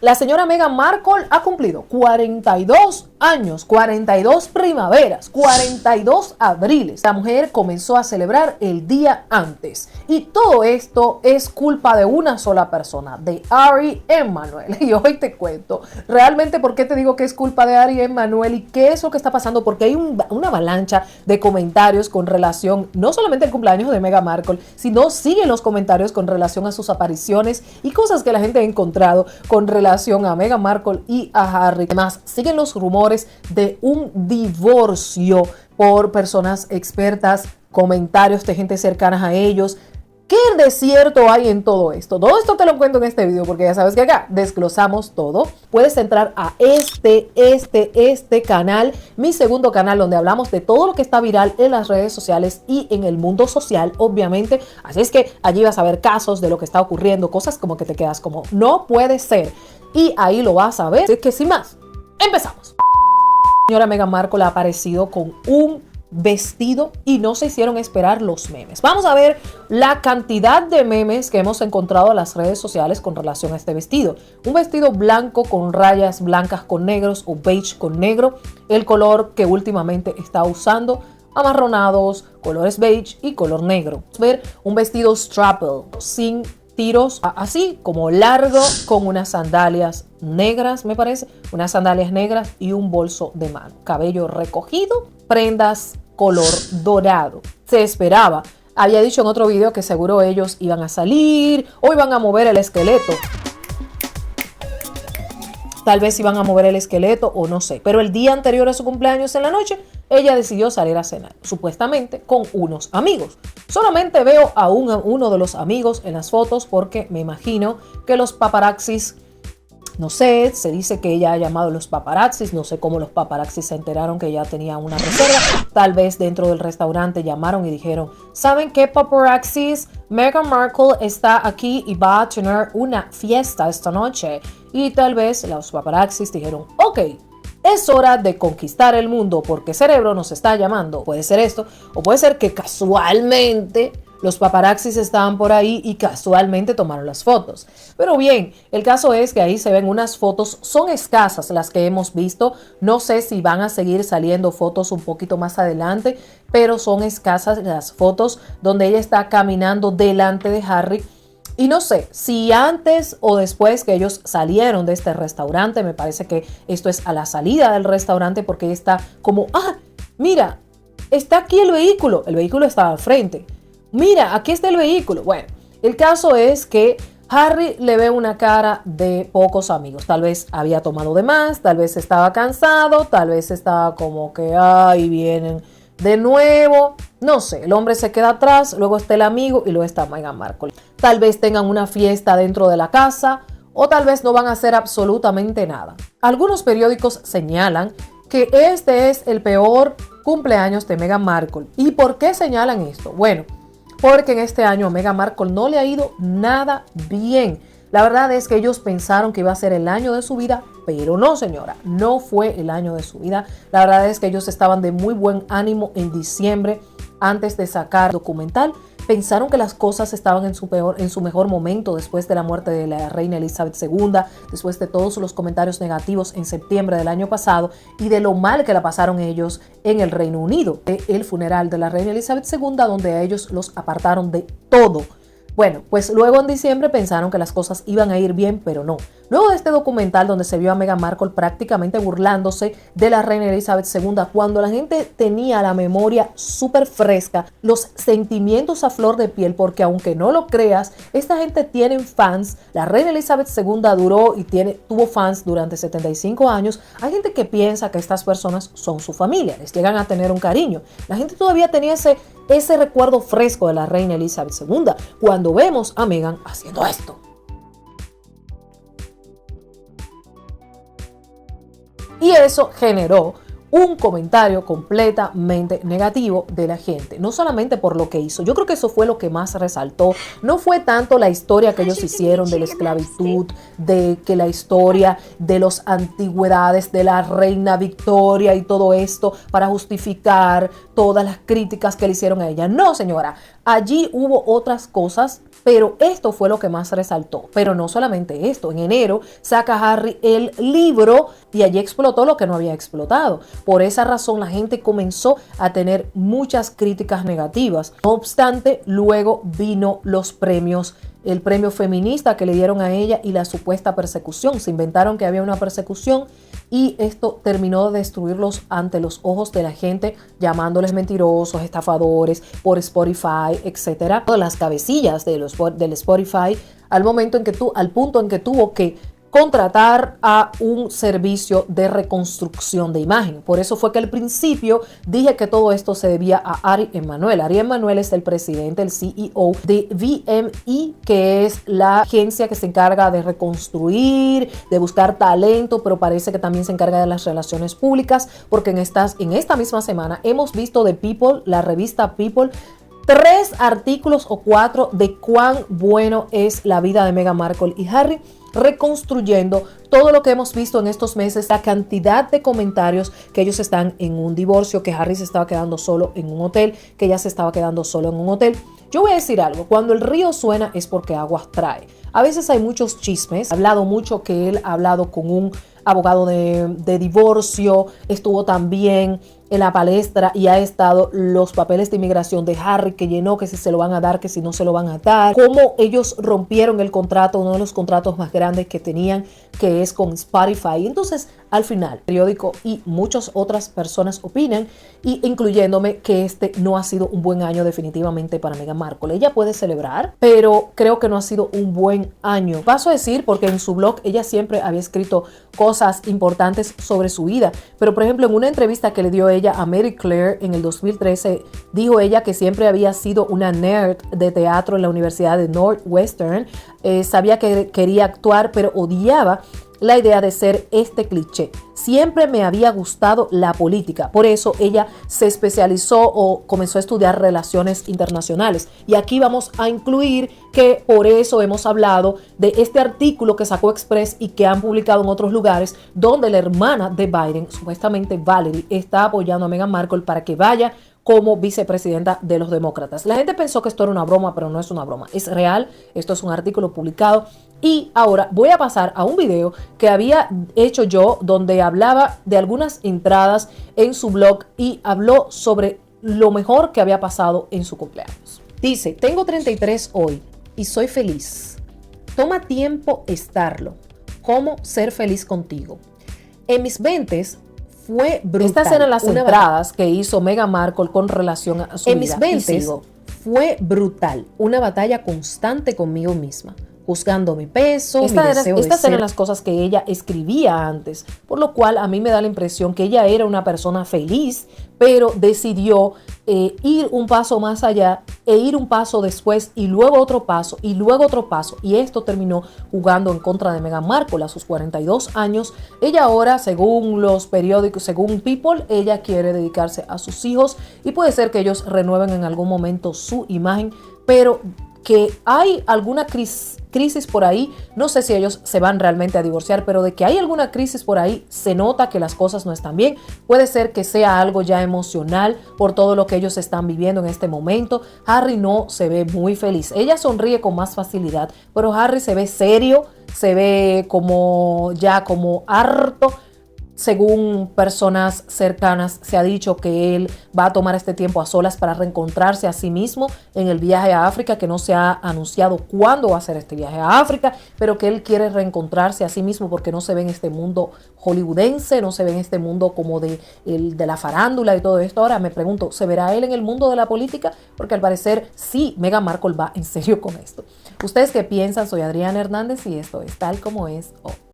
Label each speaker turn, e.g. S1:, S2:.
S1: La señora Meghan Markle ha cumplido 42 años, 42 primaveras, 42 abriles. La mujer comenzó a celebrar el día antes. Y todo esto es culpa de una sola persona, de Ari Emanuel. Y hoy te cuento realmente por qué te digo que es culpa de Ari Emanuel y qué es lo que está pasando, porque hay una avalancha de comentarios con relación, no solamente al cumpleaños de Meghan Markle, sino siguen los comentarios con relación a sus apariciones y cosas que la gente ha encontrado con relación a Meghan Markle y a Harry. Además, siguen los rumores de un divorcio por personas expertas, comentarios de gente cercana a ellos. ¿Qué de cierto hay en todo esto? Todo esto te lo cuento en este video porque ya sabes que acá desglosamos todo. Puedes entrar a este canal, mi segundo canal, donde hablamos de todo lo que está viral en las redes sociales y en el mundo social, obviamente. Así es que allí vas a ver casos de lo que está ocurriendo, cosas como que te quedas como, no puede ser. Y ahí lo vas a ver. Así que sin más, empezamos. La señora Meghan Markle ha aparecido con un vestido y no se hicieron esperar los memes. Vamos a ver la cantidad de memes que hemos encontrado en las redes sociales con relación a este vestido. Un vestido blanco con rayas blancas con negros o beige con negro, el color que últimamente está usando, amarronados, colores beige y color negro. Vamos a ver un vestido straple sin tiros, así como largo, con unas sandalias negras, me parece, unas sandalias negras y un bolso de mano, cabello recogido, prendas color dorado. Se esperaba, había dicho en otro video que seguro ellos iban a salir o iban a mover el esqueleto. Tal vez iban a mover el esqueleto o no sé. Pero el día anterior a su cumpleaños en la noche, ella decidió salir a cenar, supuestamente con unos amigos. Solamente veo a uno de los amigos en las fotos porque me imagino que los paparazzis, no sé, se dice que ella ha llamado a los paparazzis, no sé cómo los paparazzis se enteraron que ella tenía una reserva. Tal vez dentro del restaurante llamaron y dijeron, ¿saben qué, paparazzis? Meghan Markle está aquí y va a tener una fiesta esta noche. Y tal vez los paparazzis dijeron, ok, es hora de conquistar el mundo porque Cerebro nos está llamando. Puede ser esto, o puede ser que casualmente los paparazzis estaban por ahí y casualmente tomaron las fotos. Pero bien, el caso es que ahí se ven unas fotos, son escasas las que hemos visto. No sé si van a seguir saliendo fotos un poquito más adelante, pero son escasas las fotos donde ella está caminando delante de Harry. Y no sé si antes o después que ellos salieron de este restaurante, me parece que esto es a la salida del restaurante porque ella está como, mira, está aquí el vehículo estaba al frente. Mira, aquí está el vehículo. Bueno, el caso es que Harry le ve una cara de pocos amigos. Tal vez había tomado de más, tal vez estaba cansado, tal vez estaba como que, ay, vienen de nuevo. No sé, el hombre se queda atrás, luego está el amigo y luego está Meghan Markle. Tal vez tengan una fiesta dentro de la casa o tal vez no van a hacer absolutamente nada. Algunos periódicos señalan que este es el peor cumpleaños de Meghan Markle. ¿Y por qué señalan esto? Bueno, porque en este año a Meghan Markle no le ha ido nada bien. La verdad es que ellos pensaron que iba a ser el año de su vida, pero no, señora, no fue el año de su vida. La verdad es que ellos estaban de muy buen ánimo en diciembre antes de sacar el documental. Pensaron que las cosas estaban en su mejor momento después de la muerte de la reina Elizabeth II, después de todos los comentarios negativos en septiembre del año pasado y de lo mal que la pasaron ellos en el Reino Unido. El funeral de la reina Elizabeth II, donde a ellos los apartaron de todo. Bueno, pues luego en diciembre pensaron que las cosas iban a ir bien, pero no. Luego de este documental donde se vio a Meghan Markle prácticamente burlándose de la reina Elizabeth II, cuando la gente tenía la memoria súper fresca, los sentimientos a flor de piel, porque aunque no lo creas, esta gente tiene fans. La reina Elizabeth II duró y tuvo fans durante 75 años. Hay gente que piensa que estas personas son su familia, les llegan a tener un cariño. La gente todavía tenía ese recuerdo fresco de la reina Elizabeth II cuando vemos a Meghan haciendo esto. Y eso generó un comentario completamente negativo de la gente, no solamente por lo que hizo. Yo creo que eso fue lo que más resaltó. No fue tanto la historia que ellos hicieron de la esclavitud, de que la historia de las antigüedades de la reina Victoria y todo esto para justificar todas las críticas que le hicieron a ella. No, señora, allí hubo otras cosas Pero esto fue lo que más resaltó. Pero no solamente esto. En enero saca Harry el libro y allí explotó lo que no había explotado. Por esa razón la gente comenzó a tener muchas críticas negativas. No obstante, luego vino los premios, el premio feminista que le dieron a ella y la supuesta persecución. Se inventaron que había una persecución y esto terminó de destruirlos ante los ojos de la gente, llamándoles mentirosos, estafadores por Spotify, etcétera. Todas las cabecillas del Spotify al punto en que tuvo que contratar a un servicio de reconstrucción de imagen. Por eso fue que al principio dije que todo esto se debía a Ari Emanuel. Ari Emanuel es el presidente, el CEO de VME, que es la agencia que se encarga de reconstruir, de buscar talento, pero parece que también se encarga de las relaciones públicas, porque en esta misma semana hemos visto de People, la revista People, 3 artículos o 4 de cuán bueno es la vida de Meghan Markle y Harry, reconstruyendo todo lo que hemos visto en estos meses, la cantidad de comentarios que ellos están en un divorcio, que Harry se estaba quedando solo en un hotel, que ella se estaba quedando solo en un hotel. Yo voy a decir algo, cuando el río suena es porque agua trae. A veces hay muchos chismes, ha hablado mucho que él ha hablado con un abogado de divorcio, estuvo también en la palestra y ha estado los papeles de inmigración de Harry que llenó, que si se lo van a dar, que si no se lo van a dar, cómo ellos rompieron el contrato, uno de los contratos más grandes que tenían, que es con Spotify. Entonces, al final, el periódico y muchas otras personas opinan, y incluyéndome, que este no ha sido un buen año definitivamente para Meghan Markle. Ella puede celebrar, pero creo que no ha sido un buen año. Paso a decir, porque en su blog ella siempre había escrito cosas importantes sobre su vida, pero por ejemplo en una entrevista que le dio ella a Mary Claire en el 2013, dijo ella que siempre había sido una nerd de teatro en la Universidad de Northwestern, sabía que quería actuar, pero odiaba la idea de ser este cliché. Siempre me había gustado la política, por eso ella se especializó o comenzó a estudiar relaciones internacionales. Y aquí vamos a incluir que por eso hemos hablado de este artículo que sacó Express y que han publicado en otros lugares, donde la hermana de Biden, supuestamente Valerie, está apoyando a Meghan Markle para que vaya como vicepresidenta de los demócratas. La gente pensó que esto era una broma, pero no es una broma, es real. Esto es un artículo publicado. Y ahora voy a pasar a un video que había hecho yo, donde hablaba de algunas entradas en su blog y habló sobre lo mejor que había pasado en su cumpleaños. Dice: tengo 33 hoy y soy feliz. Toma tiempo estarlo. ¿Cómo ser feliz contigo? En mis 20s fue brutal. Estas eran las entradas que hizo Meghan Markle con relación a su vida. En mis 20s fue brutal. Una batalla constante conmigo misma, juzgando mi peso, Estas eran las cosas que ella escribía antes, por lo cual a mí me da la impresión que ella era una persona feliz, pero decidió ir un paso más allá e ir un paso después y luego otro paso y luego otro paso, y esto terminó jugando en contra de Meghan Markle a sus 42 años. Ella ahora, según los periódicos, según People, ella quiere dedicarse a sus hijos y puede ser que ellos renueven en algún momento su imagen, pero que hay alguna crisis por ahí, no sé si ellos se van realmente a divorciar, pero de que hay alguna crisis por ahí, se nota que las cosas no están bien. Puede ser que sea algo ya emocional por todo lo que ellos están viviendo en este momento. Harry no se ve muy feliz. Ella sonríe con más facilidad, pero Harry se ve serio, se ve como harto. Según personas cercanas, se ha dicho que él va a tomar este tiempo a solas para reencontrarse a sí mismo en el viaje a África, que no se ha anunciado cuándo va a ser este viaje a África, pero que él quiere reencontrarse a sí mismo porque no se ve en este mundo hollywoodense, no se ve en este mundo como de la farándula y todo esto. Ahora me pregunto, ¿se verá él en el mundo de la política? Porque al parecer sí, Meghan Markle va en serio con esto. ¿Ustedes qué piensan? Soy Adriana Hernández y esto es Tal Como Es Hoy.